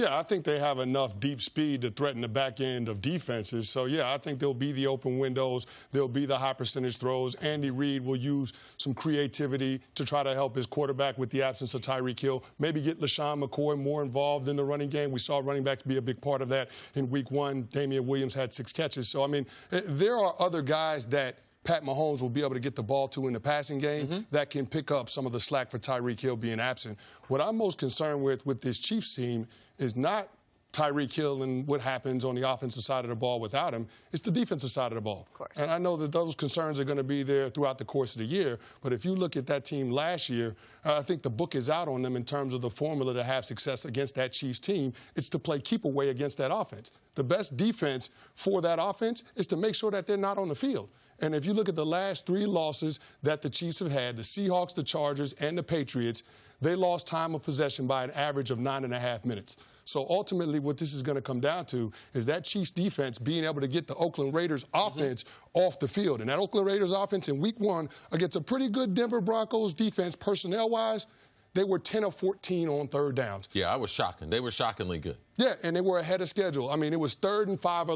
Yeah, I think they have enough deep speed to threaten the back end of defenses. So, yeah, I think there'll be the open windows. There'll be the high percentage throws. Andy Reid will use some creativity to try to help his quarterback with the absence of Tyreek Hill. Maybe get LaShawn McCoy more involved in the running game. We saw running backs be a big part of that in week 1. Damian Williams had 6 catches. So, I mean, there are other guys that Pat Mahomes will be able to get the ball to in the passing game that can pick up some of the slack for Tyreek Hill being absent. What I'm most concerned with this Chiefs team is not Tyreek Hill and what happens on the offensive side of the ball without him. It's the defensive side of the ball. Of course. And I know that those concerns are going to be there throughout the course of the year. But if you look at that team last year, I think the book is out on them in terms of the formula to have success against that Chiefs team. It's to play keep away against that offense. The best defense for that offense is to make sure that they're not on the field. And if you look at the last 3 losses that the Chiefs have had, the Seahawks, the Chargers, and the Patriots, they lost time of possession by an average of 9.5 minutes. So ultimately what this is going to come down to is that Chiefs defense being able to get the Oakland Raiders offense off the field. And that Oakland Raiders offense in week 1 against a pretty good Denver Broncos defense personnel-wise, they were 10 of 14 on 3rd downs. Yeah, I was shocking. They were shockingly good. Yeah, and they were ahead of schedule. I mean, it was 3rd and 5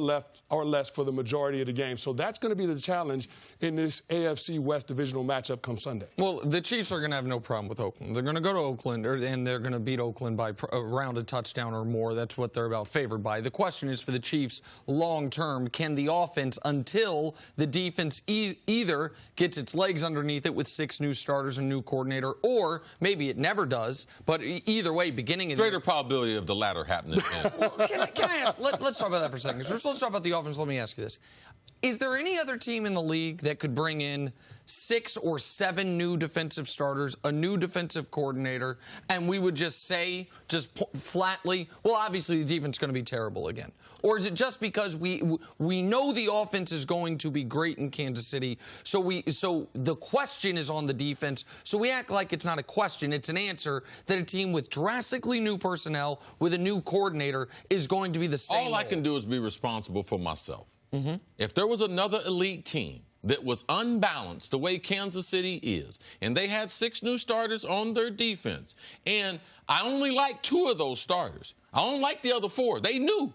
or less for the majority of the game. So that's going to be the challenge in this AFC West divisional matchup come Sunday. Well, the Chiefs are going to have no problem with Oakland. They're going to go to Oakland, and they're going to beat Oakland by around a touchdown or more. That's what they're about favored by. The question is for the Chiefs long term, can the offense, until the defense either gets its legs underneath it with 6 new starters and new coordinator, or maybe it never does, but either way, beginning in greater probability of the latter happening. Well, can I ask, let's talk about that for a second. Let's talk about the offense. Let me ask you this. Is there any other team in the league that could bring in 6 or 7 new defensive starters, a new defensive coordinator, and we would just say, flatly, well, obviously the defense is going to be terrible again? Or is it just because we know the offense is going to be great in Kansas City, so the question is on the defense, so we act like it's not a question, it's an answer, that a team with drastically new personnel, with a new coordinator, is going to be the same? All I can do is be responsible for myself. If there was another elite team that was unbalanced the way Kansas City is, and they had 6 new starters on their defense, and I only like 2 of those starters. I don't like the other 4. They knew,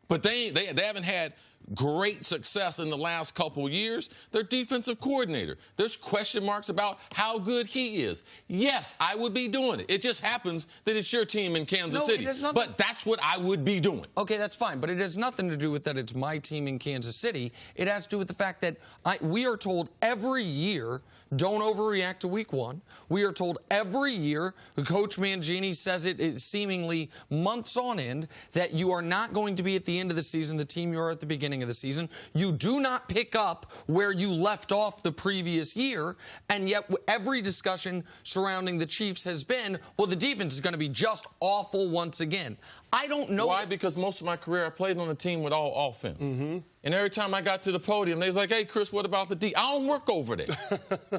but they haven't had great success in the last couple of years. Their defensive coordinator, there's question marks about how good he is. Yes, I would be doing it. It just happens that it's your team in Kansas City. But that's what I would be doing. Okay, that's fine. But it has nothing to do with that it's my team in Kansas City. It has to do with the fact that we are told every year, don't overreact to week 1. We are told every year, Coach Mangini says it seemingly months on end, that you are not going to be at the end of the season the team you are at the beginning of the season. You do not pick up where you left off the previous year, and yet every discussion surrounding the Chiefs has been, well, the defense is going to be just awful once again. I don't know. Why? Because most of my career I played on a team with all offense. And every time I got to the podium, they was like, hey, Chris, what about the D? I don't work over there.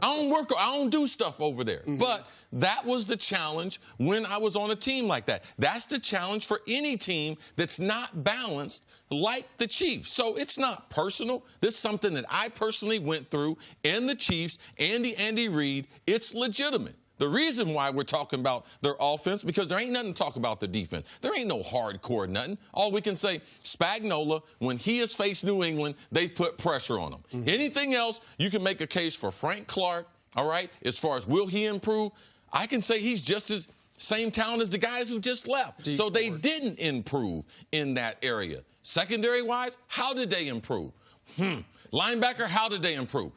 I don't do stuff over there. But that was the challenge when I was on a team like that. That's the challenge for any team that's not balanced like the Chiefs. So it's not personal. This is something that I personally went through, and the Chiefs and the Andy Reid. It's legitimate. The reason why we're talking about their offense, because there ain't nothing to talk about the defense. There ain't no hardcore nothing. All we can say, Spagnuolo, when he has faced New England, they've put pressure on him. Anything else, you can make a case for Frank Clark, all right, as far as will he improve? I can say he's just as same talent as the guys who just left. So they didn't improve in that area. Secondary-wise, how did they improve? Linebacker, how did they improve?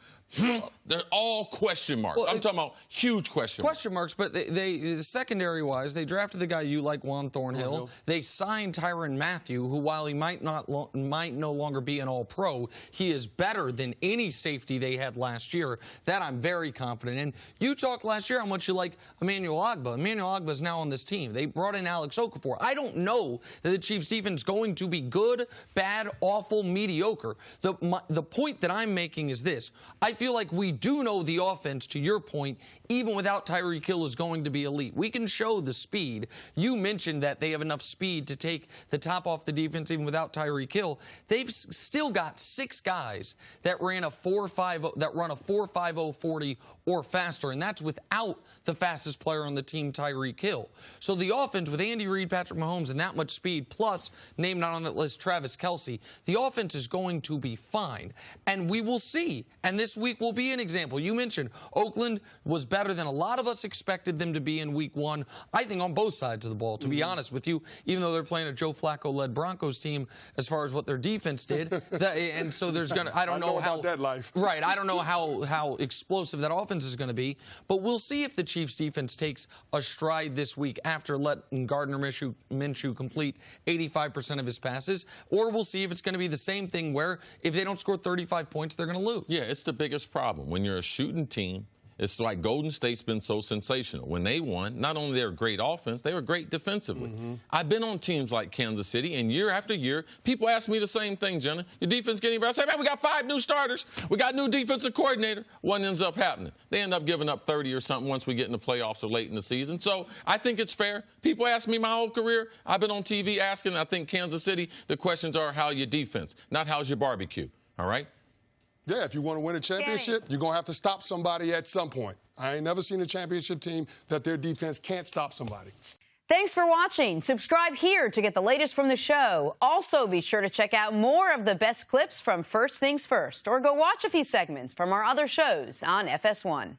They're all question marks. I'm talking about huge question marks. But they secondary-wise, they drafted the guy you like, Juan Thornhill. They signed Tyrann Mathieu, who, while he might no longer be an all-pro, he is better than any safety they had last year. That I'm very confident in. You talked last year how much you like Emmanuel Ogbah. Emmanuel Ogbah is now on this team. They brought in Alex Okafor. I don't know that the Chiefs' defense is going to be good, bad, awful, mediocre. The point that I'm making is this. I feel like we do know the offense, to your point, even without Tyreek Hill, is going to be elite. We can show the speed. You mentioned that they have enough speed to take the top off the defense even without Tyreek Hill. They've still got 6 guys that run a 4.50 40 or faster, and that's without the fastest player on the team, Tyreek Hill. So the offense with Andy Reid, Patrick Mahomes, and that much speed, plus name not on that list, Travis Kelce, the offense is going to be fine. And we will see. And this week will be an example. You mentioned Oakland was better than a lot of us expected them to be in week 1. I think on both sides of the ball, to be honest with you, even though they're playing a Joe Flacco-led Broncos team as far as what their defense did. And so there's going to, I don't know how. About that life. Right. I don't know how explosive that offense is going to be. But we'll see if the Chiefs defense takes a stride this week after letting Gardner Minshew complete 85% of his passes. Or we'll see if it's going to be the same thing where if they don't score 35 points, they're going to lose. Yeah, it's the biggest problem. When you're a shooting team, it's like Golden State's been so sensational. When they won, not only they were great offense, they were great defensively. I've been on teams like Kansas City, and year after year, people ask me the same thing, Jenna. Your defense getting better. I say, man, we got 5 new starters. We got new defensive coordinator. What ends up happening? They end up giving up 30 or something once we get in the playoffs or late in the season. So I think it's fair. People ask me my whole career. I've been on TV asking, I think Kansas City, the questions are how your defense, not how's your barbecue. All right? Yeah, if you want to win a championship, you're going to have to stop somebody at some point. I ain't never seen a championship team that their defense can't stop somebody. Thanks for watching. Subscribe here to get the latest from the show. Also, be sure to check out more of the best clips from First Things First, or go watch a few segments from our other shows on FS1.